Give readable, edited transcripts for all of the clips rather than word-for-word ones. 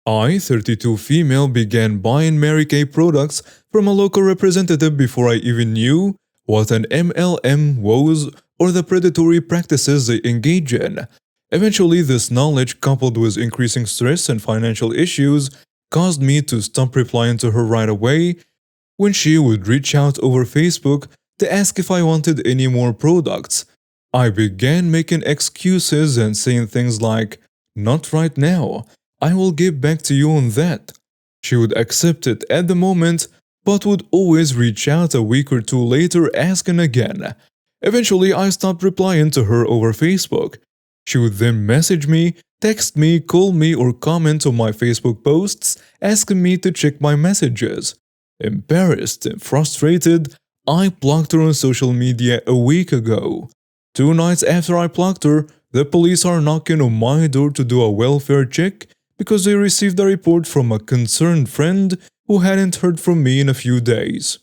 I, 32 female, began buying Mary Kay products from a local representative before I even knew what an MLM was or the predatory practices they engage in. Eventually, this knowledge, coupled with increasing stress and financial issues, caused me to stop replying to her right away when she would reach out over Facebook to ask if I wanted any more products. I began making excuses and saying things like, "Not right now, I will get back to you on that." She would accept it at the moment, but would always reach out a week or two later asking again. Eventually, I stopped replying to her over Facebook. She would then message me, text me, call me, or comment on my Facebook posts asking me to check my messages. Embarrassed and frustrated, I blocked her on social media a week ago. 2 nights after I blocked her, the police are knocking on my door to do a welfare check because they received a report from a concerned friend who hadn't heard from me in a few days.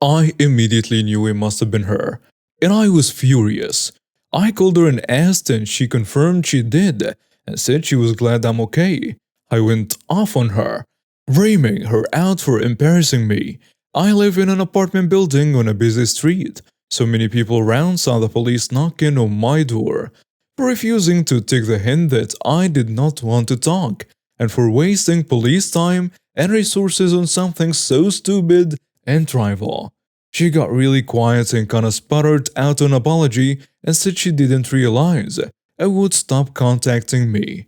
I immediately knew it must have been her, and I was furious. I called her and asked, and she confirmed she did and said she was glad I'm okay. I went off on her, reaming her out for embarrassing me. I live in an apartment building on a busy street, so many people around saw the police knocking on my door. For refusing to take the hint that I did not want to talk, and for wasting police time and resources on something so stupid and trivial. She got really quiet and kinda sputtered out an apology and said she didn't realize and would stop contacting me.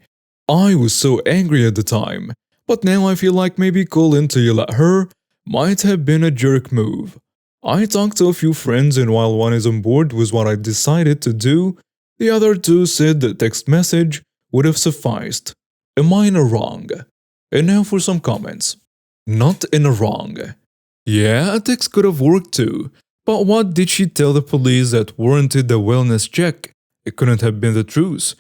I was so angry at the time, but now I feel like maybe calling to yell at her might have been a jerk move. I talked to a few friends, and while one is on board with what I decided to do, the other two said the text message would have sufficed. Am I in a wrong? And now for some comments. Not in a wrong. Yeah, a text could have worked too, but what did she tell the police that warranted the wellness check? It couldn't have been the truth.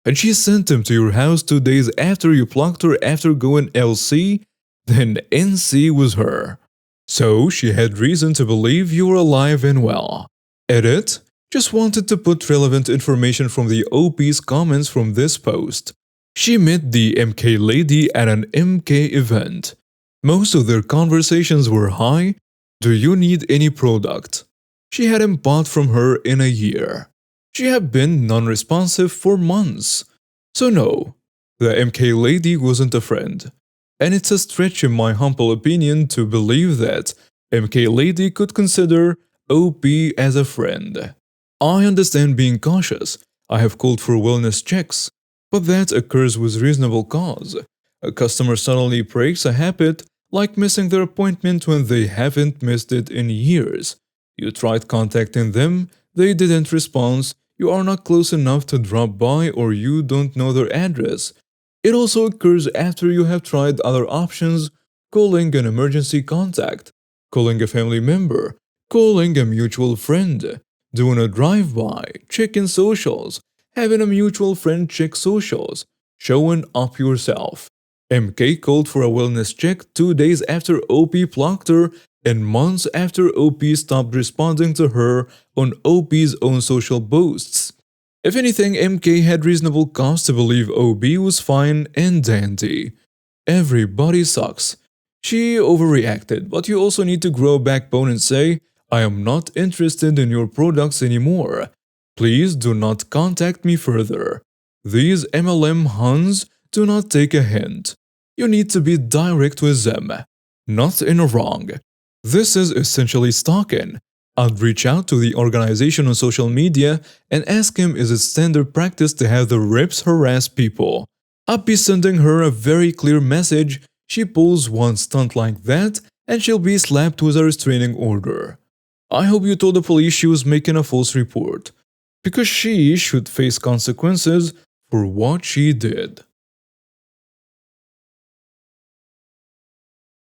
And she sent him to your house 2 days after you blocked her after going LC? Then NC was her. So she had reason to believe you were alive and well. Edit. Just wanted to put relevant information from the OP's comments from this post. She met the MK lady at an MK event. Most of their conversations were hi, do you need any product? She hadn't bought from her in a year. She had been non-responsive for months. So no, the MK lady wasn't a friend. And it's a stretch in my humble opinion to believe that MK lady could consider OP as a friend. I understand being cautious. I have called for wellness checks, but that occurs with reasonable cause. A customer suddenly breaks a habit like missing their appointment when they haven't missed it in years. You tried contacting them, they didn't respond, you are not close enough to drop by, or you don't know their address. It also occurs after you have tried other options, calling an emergency contact, calling a family member, calling a mutual friend, doing a drive-by, checking socials, having a mutual friend check socials, showing up yourself. MK called for a wellness check 2 days after OP blocked her and months after OP stopped responding to her on OP's own social posts. If anything, MK had reasonable cause to believe OP was fine and dandy. Everybody sucks. She overreacted, but you also need to grow a backbone and say, I am not interested in your products anymore. Please do not contact me further. These MLM Huns do not take a hint. You need to be direct with them. Not in a wrong. This is essentially stalking. I'd reach out to the organization on social media and ask him is it standard practice to have the reps harass people. I'd be sending her a very clear message. She pulls one stunt like that and she'll be slapped with a restraining order. I hope you told the police she was making a false report, because she should face consequences for what she did.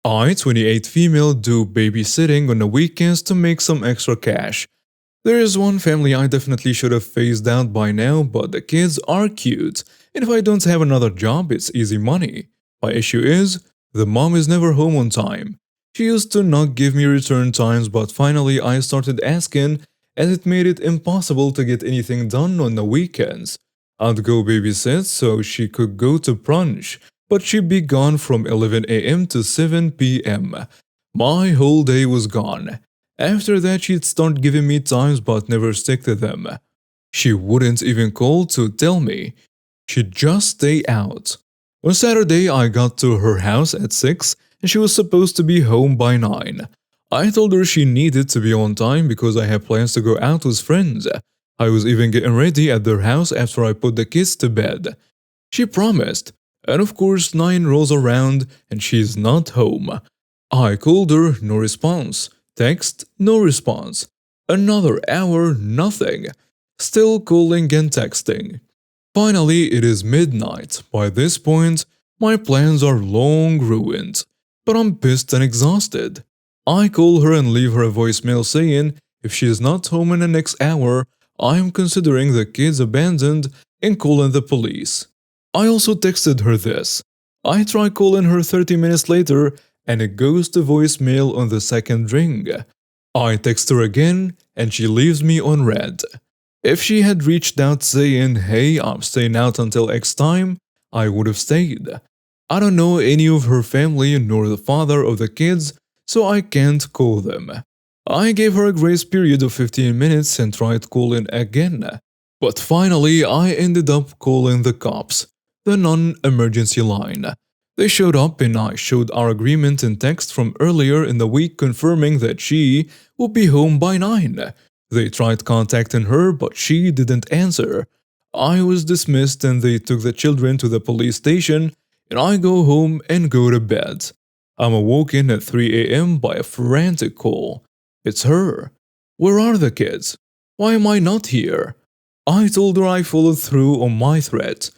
I, 28 female, do babysitting on the weekends to make some extra cash. There is one family I definitely should have phased out by now, but the kids are cute, and if I don't have another job, it's easy money. My issue is, the mom is never home on time. She used to not give me return times, but finally I started asking, and it made it impossible to get anything done on the weekends. I'd go babysit so she could go to brunch, but she'd be gone from 11 a.m. to 7 p.m. My whole day was gone. After that, she'd start giving me times but never stick to them. She wouldn't even call to tell me. She'd just stay out. On Saturday, I got to her house at 6 and she was supposed to be home by 9. I told her she needed to be on time because I had plans to go out with friends. I was even getting ready at their house after I put the kids to bed. She promised, and of course 9 rolls around and she's not home. I called her, no response. Text, no response. Another hour, nothing. Still calling and texting. Finally, it is midnight. By this point, my plans are long ruined. But I'm pissed and exhausted. I call her and leave her a voicemail saying if she is not home in the next hour, I am considering the kids abandoned and calling the police. I also texted her this. I try calling her 30 minutes later and it goes to voicemail on the second ring. I text her again and she leaves me on red. If she had reached out saying, hey, I'm staying out until X time, I would have stayed. I don't know any of her family nor the father of the kids, so I can't call them. I gave her a grace period of 15 minutes and tried calling again. But finally, I ended up calling the cops, the non-emergency line. They showed up and I showed our agreement in text from earlier in the week confirming that she would be home by 9. They tried contacting her, but she didn't answer. I was dismissed and they took the children to the police station, and I go home and go to bed. I'm awoken at 3 a.m. by a frantic call. It's her. Where are the kids? Why am I not here? I told her I followed through on my threat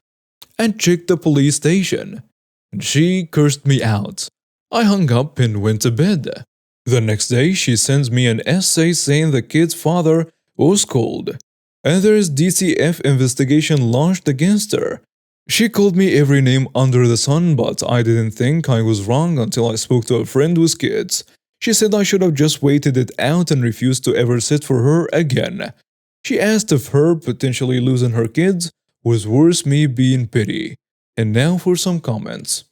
and checked the police station. And she cursed me out. I hung up and went to bed. The next day, she sends me an essay saying the kid's father was called, and there is DCF investigation launched against her. She called me every name under the sun, but I didn't think I was wrong until I spoke to a friend with kids. She said I should have just waited it out and refused to ever sit for her again. She asked if her potentially losing her kids was worth me being petty. And now for some comments.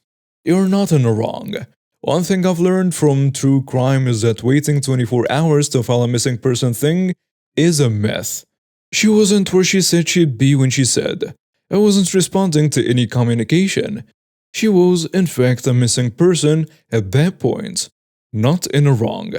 You're not in the wrong. One thing I've learned from true crime is that waiting 24 hours to file a missing person thing is a myth. She wasn't where she said she'd be when she said. I wasn't responding to any communication. She was, in fact, a missing person at that point. Not in the wrong.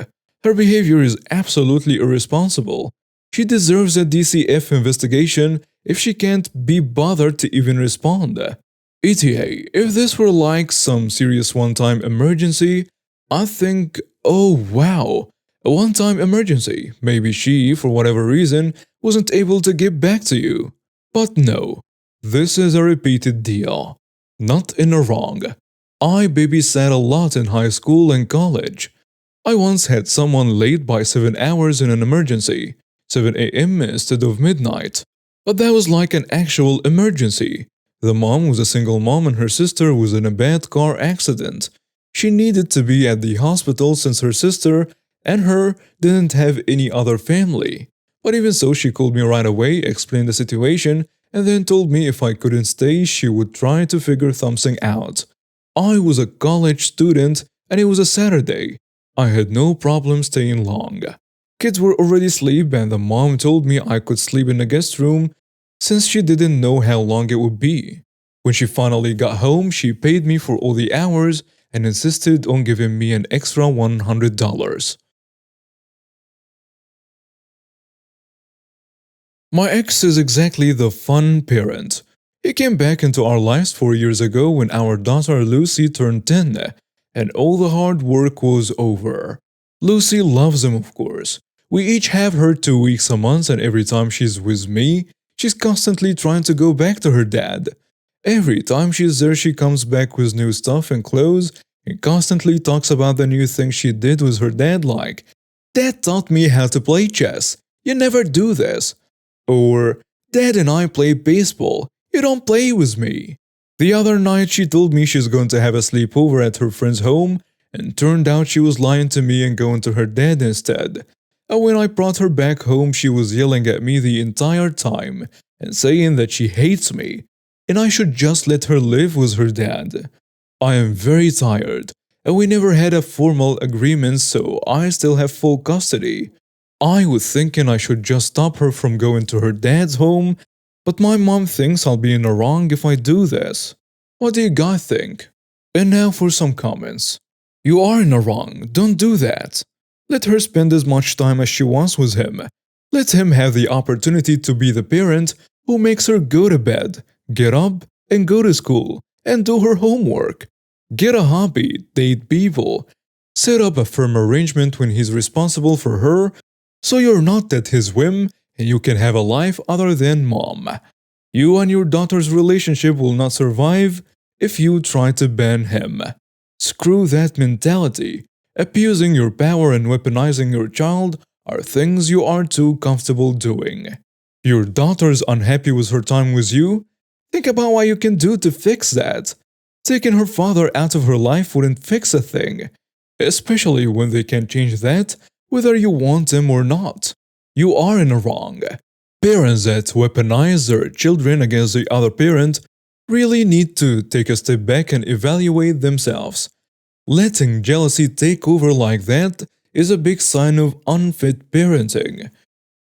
Her behavior is absolutely irresponsible. She deserves a DCF investigation if she can't be bothered to even respond. ETA, if this were like some serious one-time emergency, I think, oh wow, a one-time emergency. Maybe she, for whatever reason, wasn't able to get back to you. But no, this is a repeated deal. Not in the wrong. I babysat a lot in high school and college. I once had someone late by 7 hours in an emergency, 7 a.m. instead of midnight. But that was like an actual emergency. The mom was a single mom and her sister was in a bad car accident. She needed to be at the hospital since her sister and her didn't have any other family. But even so, she called me right away, explained the situation, and then told me if I couldn't stay, she would try to figure something out. I was a college student and it was a Saturday. I had no problem staying long. Kids were already asleep and the mom told me I could sleep in the guest room since she didn't know how long it would be. When she finally got home, she paid me for all the hours and insisted on giving me an extra $100. My ex is exactly the fun parent. He came back into our lives 4 years ago when our daughter Lucy turned 10, and all the hard work was over. Lucy loves him, of course. We each have her 2 weeks a month, and every time she's with me, she's constantly trying to go back to her dad. Every time she's there, she comes back with new stuff and clothes and constantly talks about the new things she did with her dad, like, Dad taught me how to play chess. You never do this. Or, Dad and I play baseball. You don't play with me. The other night, she told me she's going to have a sleepover at her friend's home, and turned out she was lying to me and going to her dad instead. And when I brought her back home, she was yelling at me the entire time and saying that she hates me and I should just let her live with her dad. I am very tired, and we never had a formal agreement, so I still have full custody. I was thinking I should just stop her from going to her dad's home, but my mom thinks I'll be in the wrong if I do this. What do you guys think? And now for some comments. You are in the wrong, don't do that. Let her spend as much time as she wants with him. Let him have the opportunity to be the parent who makes her go to bed, get up, and go to school, and do her homework. Get a hobby, date people. Set up a firm arrangement when he's responsible for her, so you're not at his whim and you can have a life other than mom. You and your daughter's relationship will not survive if you try to ban him. Screw that mentality. Abusing your power and weaponizing your child are things you are too comfortable doing. Your daughter's unhappy with her time with you? Think about what you can do to fix that. Taking her father out of her life wouldn't fix a thing, especially when they can change that whether you want them or not. You are in the wrong. Parents that weaponize their children against the other parent really need to take a step back and evaluate themselves. Letting jealousy take over like that is a big sign of unfit parenting.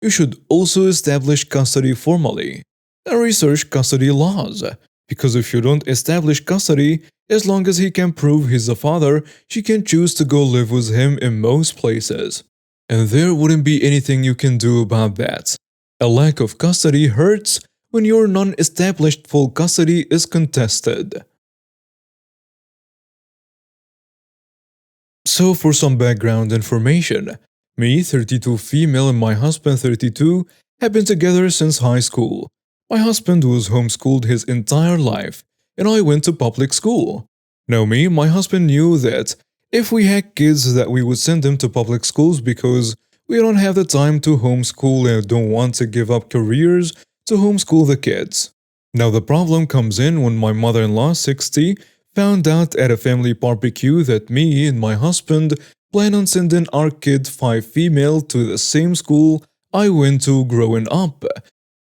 You should also establish custody formally and research custody laws, because if you don't establish custody, as long as he can prove he's the father, she can choose to go live with him in most places. And there wouldn't be anything you can do about that. A lack of custody hurts when your non-established full custody is contested. So for some background information, me, 32 female, and my husband, 32, have been together since high school. My husband was homeschooled his entire life, and I went to public school. Now me, my husband knew that if we had kids that we would send them to public schools because we don't have the time to homeschool and don't want to give up careers to homeschool the kids. Now the problem comes in when my mother-in-law, 60, found out at a family barbecue that me and my husband plan on sending our kid 5 female to the same school I went to growing up,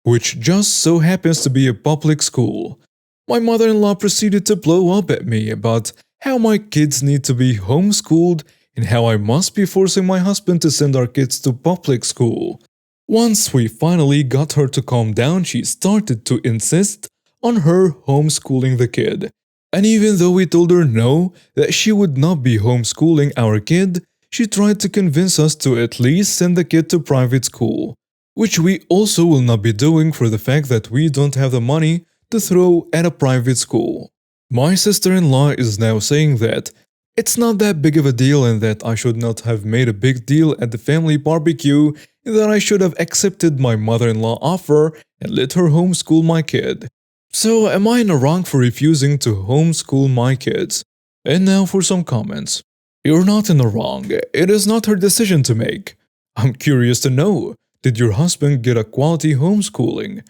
which just so happens to be a public school. My mother-in-law proceeded to blow up at me about how my kids need to be homeschooled and how I must be forcing my husband to send our kids to public school. Once we finally got her to calm down, she started to insist on her homeschooling the kid. And even though we told her no, that she would not be homeschooling our kid, she tried to convince us to at least send the kid to private school, which we also will not be doing for the fact that we don't have the money to throw at a private school. My sister-in-law is now saying that it's not that big of a deal and that I should not have made a big deal at the family barbecue and that I should have accepted my mother-in-law offer and let her homeschool my kid. So am I in the wrong for refusing to homeschool my kids? And now for some comments. You're not in the wrong. It is not her decision to make. I'm curious to know, did your husband get a quality homeschooling?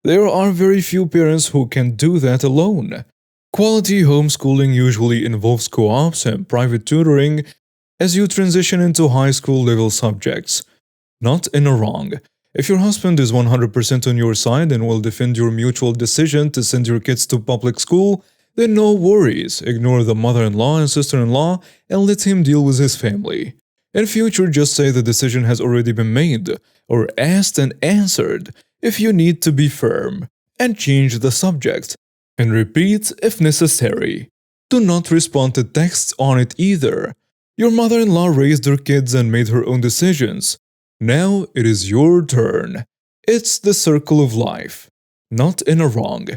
There are very few parents who can do that alone. Quality homeschooling usually involves co-ops and private tutoring as you transition into high school level subjects. Not in the wrong. If your husband is 100% on your side and will defend your mutual decision to send your kids to public school, then no worries, ignore the mother-in-law and sister-in-law and let him deal with his family. In future, just say the decision has already been made, or asked and answered if you need to be firm, and change the subject. And repeat if necessary. Do not respond to texts on it either. Your mother-in-law raised her kids and made her own decisions. Now it is your turn. It's the circle of life. Not in a wrong.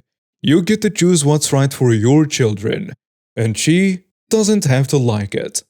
You get to choose what's right for your children. And she doesn't have to like it.